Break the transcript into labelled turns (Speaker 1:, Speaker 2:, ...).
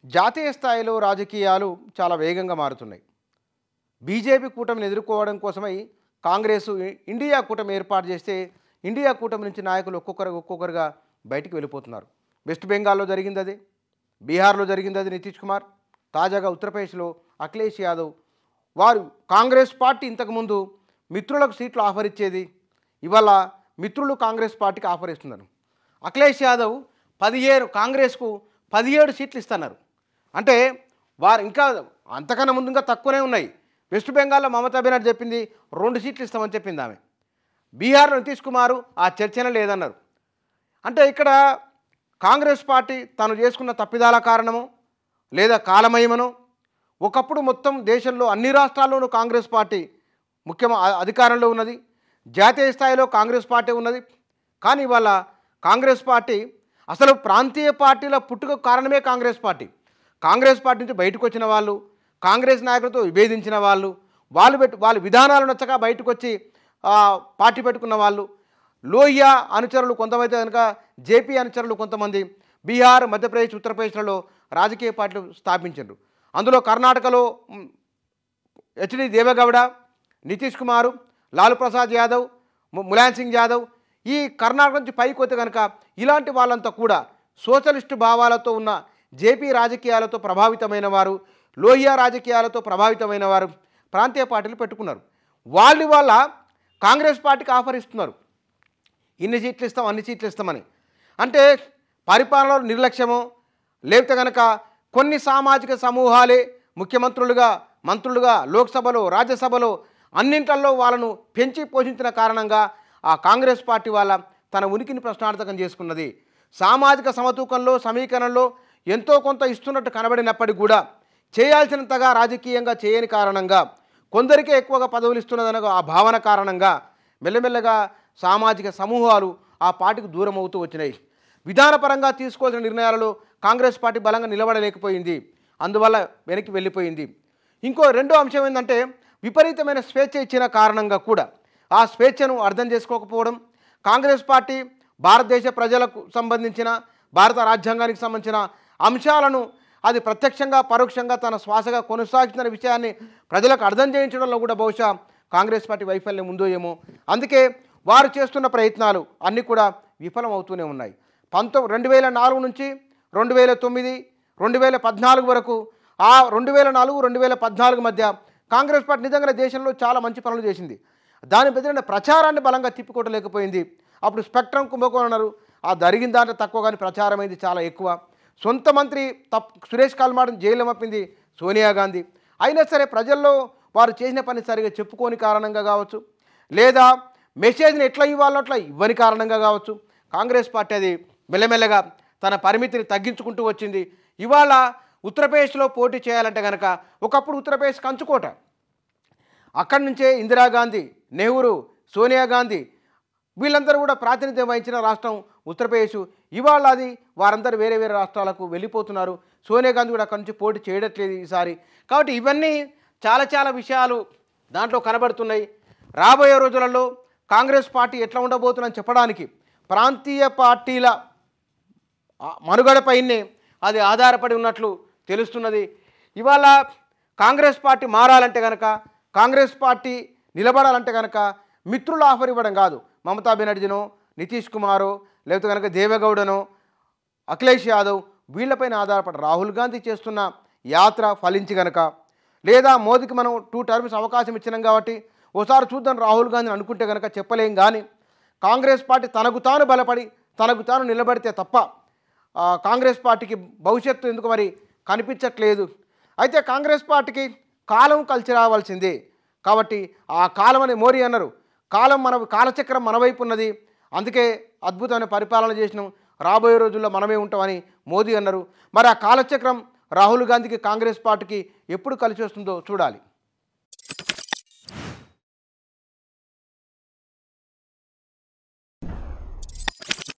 Speaker 1: జాతీయ స్థాయిలో రాజకీయాలు చాలా వేగంగా మారుతున్నాయి. బీజేపీ కూటమిని ఎదుర్కోవడం కోసమై కాంగ్రెస్ ఇండియా కూటమి ఏర్పాటు చేస్తే ఇండియా కూటమి నుంచి నాయకులు ఒక్కొక్కరుగా బయటికి వెళ్ళిపోతున్నారు. వెస్ట్ బెంగాల్లో జరిగింది అది, బీహార్లో జరిగింది అది నితీష్ కుమార్, తాజాగా ఉత్తరప్రదేశ్లో అఖిలేష్ యాదవ్. వారు కాంగ్రెస్ పార్టీ ఇంతకుముందు మిత్రులకు సీట్లు ఆఫర్ ఇచ్చేది, ఇవాళ మిత్రులు కాంగ్రెస్ పార్టీకి ఆఫర్ ఇస్తున్నారు. అఖిలేష్ యాదవ్ 17 కాంగ్రెస్కు 17 సీట్లు ఇస్తున్నారు. అంటే వారు ఇంకా అంతకన్నా ముందు ఇంకా తక్కువనే ఉన్నాయి. వెస్ట్ బెంగాల్లో మమతా బెనర్జీ చెప్పింది 2 సీట్లు ఇస్తామని చెప్పింది ఆమె. బీహార్లో నితీష్ కుమార్ ఆ చర్చనే లేదన్నారు. అంటే ఇక్కడ కాంగ్రెస్ పార్టీ తను చేసుకున్న తప్పిదాల కారణమో లేదా కాలమయమనో, ఒకప్పుడు మొత్తం దేశంలో అన్ని రాష్ట్రాల్లోనూ కాంగ్రెస్ పార్టీ అధికారంలో ఉన్నది, జాతీయ స్థాయిలో కాంగ్రెస్ పార్టీ ఉన్నది. కానీ ఇవాళ కాంగ్రెస్ పార్టీ అసలు ప్రాంతీయ పార్టీల పుట్టుక కారణమే కాంగ్రెస్ పార్టీ. కాంగ్రెస్ పార్టీ నుంచి బయటకు వచ్చిన వాళ్ళు, కాంగ్రెస్ నాయకులతో విభేదించిన వాళ్ళు, వాళ్ళ విధానాలు నచ్చక బయటకు వచ్చి పార్టీ పెట్టుకున్న వాళ్ళు, లోహియా అనుచరులు కొంతమంది కనుక జేపీ అనుచరులు కొంతమంది బీహార్, మధ్యప్రదేశ్, ఉత్తరప్రదేశ్లలో రాజకీయ పార్టీలు స్థాపించారు. అందులో కర్ణాటకలో హెచ్డి దేవేగౌడ, నితీష్ కుమారు, లాలూ ప్రసాద్ యాదవ్, ములాయం సింగ్ యాదవ్, ఈ కర్ణాటక నుంచి పైకి వస్తే కనుక ఇలాంటి వాళ్ళంతా కూడా సోషలిస్టు భావాలతో ఉన్న జేపీ రాజకీయాలతో ప్రభావితమైన వారు, లోహియా రాజకీయాలతో ప్రభావితమైన వారు ప్రాంతీయ పార్టీలు పెట్టుకున్నారు. వాళ్ళ కాంగ్రెస్ పార్టీకి ఆఫర్ ఇస్తున్నారు, ఇన్ని సీట్లు ఇస్తాం, అన్ని సీట్లు ఇస్తామని. అంటే పరిపాలనలో నిర్లక్ష్యమో లేకపోతే కనుక కొన్ని సామాజిక సమూహాలే ముఖ్యమంత్రులుగా, మంత్రులుగా, లోక్సభలో, రాజ్యసభలో అన్నింటిల్లో వాళ్ళను పెంచి పోషించిన కారణంగా ఆ కాంగ్రెస్ పార్టీ తన ఉనికిని ప్రశ్నార్థకం చేసుకున్నది. సామాజిక సమతూకంలో, సమీకరణలో ఎంతో కొంత ఇస్తున్నట్టు కనబడినప్పటికీ కూడా చేయాల్సినంతగా రాజకీయంగా చేయని కారణంగా, కొందరికే ఎక్కువగా పదవులు ఇస్తున్నదన ఆ భావన కారణంగా మెల్లమెల్లగా సామాజిక సమూహాలు ఆ పార్టీకి దూరం అవుతూ వచ్చినాయి. విధానపరంగా తీసుకోవాల్సిన నిర్ణయాలలో కాంగ్రెస్ పార్టీ బలంగా నిలబడలేకపోయింది, అందువల్ల వెనక్కి వెళ్ళిపోయింది. ఇంకో రెండో అంశం ఏంటంటే విపరీతమైన స్వేచ్ఛ ఇచ్చిన కారణంగా కూడా ఆ స్వేచ్ఛను అర్థం చేసుకోకపోవడం. కాంగ్రెస్ పార్టీ భారతదేశ ప్రజలకు సంబంధించిన, భారత రాజ్యాంగానికి సంబంధించిన అంశాలను అది ప్రత్యక్షంగా పరోక్షంగా తన శ్వాసగా కొనసాగుతున్న విషయాన్ని ప్రజలకు అర్థం చేయించడంలో కూడా బహుశా కాంగ్రెస్ పార్టీ వైఫల్యం ఉందో ఏమో. అందుకే వారు చేస్తున్న ప్రయత్నాలు అన్నీ కూడా విఫలం అవుతూనే ఉన్నాయి. 2004 నుంచి 2009, 2014 వరకు, ఆ 2004, 2014 మధ్య కాంగ్రెస్ పార్టీ నిజంగా దేశంలో చాలా మంచి పనులు చేసింది. దాని బెదిరిన ప్రచారాన్ని బలంగా తిప్పికొట్టలేకపోయింది. అప్పుడు స్పెక్ట్రమ్ కుంభకోణం అన్నారు, ఆ జరిగిన దాంట్లో తక్కువ కానీ ప్రచారం అయింది చాలా ఎక్కువ. సొంత మంత్రి సురేష్ కల్మాడిని జైలు మప్పింది సోనియా గాంధీ. అయినా సరే ప్రజల్లో వారు చేసిన పని సరిగా చెప్పుకోని కారణంగా కావచ్చు, లేదా మెసేజ్ని ఎట్లా ఇవ్వాలో అట్లా ఇవ్వని కారణంగా కావచ్చు, కాంగ్రెస్ పార్టీ అది మెల్లమెల్లగా తన పరిమితిని తగ్గించుకుంటూ వచ్చింది. ఇవాళ ఉత్తరప్రదేశ్లో పోటీ చేయాలంటే కనుక ఒకప్పుడు ఉత్తరప్రదేశ్ కంచుకోట, అక్కడి నుంచే ఇందిరాగాంధీ, నెహ్రూ, సోనియా గాంధీ వీళ్ళందరూ కూడా ప్రాతినిధ్యం వహించిన రాష్ట్రం ఉత్తరప్రదేశ్. ఇవాళ అది వారందరూ వేరే వేరే రాష్ట్రాలకు వెళ్ళిపోతున్నారు. సోనియా గాంధీ కూడా అక్కడి నుంచి పోటీ చేయట్లేదు ఈసారి. కాబట్టి ఇవన్నీ చాలా విషయాలు దాంట్లో కనబడుతున్నాయి. రాబోయే రోజులలో కాంగ్రెస్ పార్టీ ఎట్లా ఉండబోతుందని చెప్పడానికి ప్రాంతీయ పార్టీల మనుగడపైనే అది ఆధారపడి ఉన్నట్లు తెలుస్తున్నది. ఇవాళ కాంగ్రెస్ పార్టీ మారాలంటే కనుక, కాంగ్రెస్ పార్టీ నిలబడాలంటే కనుక మిత్రులు ఆఫర్ ఇవ్వడం కాదు, మమతా బెనర్జీనో, నితీష్ కుమారో, లేకపోతే కనుక దేవేగౌడనో, అఖిలేష్ యాదవ్ వీళ్ళపైన ఆధారపడి రాహుల్ గాంధీ చేస్తున్న యాత్ర ఫలించి కనుక, లేదా మోదీకి మనం 2 టర్మ్స్ అవకాశం ఇచ్చినాం కాబట్టి ఓసారి చూద్దాం రాహుల్ గాంధీని అనుకుంటే కనుక చెప్పలేం. కానీ కాంగ్రెస్ పార్టీ తనకు తాను బలపడి తనకు తాను నిలబడితే తప్ప కాంగ్రెస్ పార్టీకి భవిష్యత్తు ఎందుకు మరి కనిపించట్లేదు. అయితే కాంగ్రెస్ పార్టీకి కాలం కలిసి రావాల్సిందే. కాబట్టి ఆ కాలం అని మోడీ అన్నారు, కాలచక్రం మన వైపు ఉన్నది, అందుకే అద్భుతమైన పరిపాలన చేసినాం, రాబోయే రోజుల్లో మనమే ఉంటామని మోదీ అన్నారు. మరి ఆ కాలచక్రం రాహుల్ గాంధీకి, కాంగ్రెస్ పార్టీకి ఎప్పుడు కలిసి వస్తుందో చూడాలి.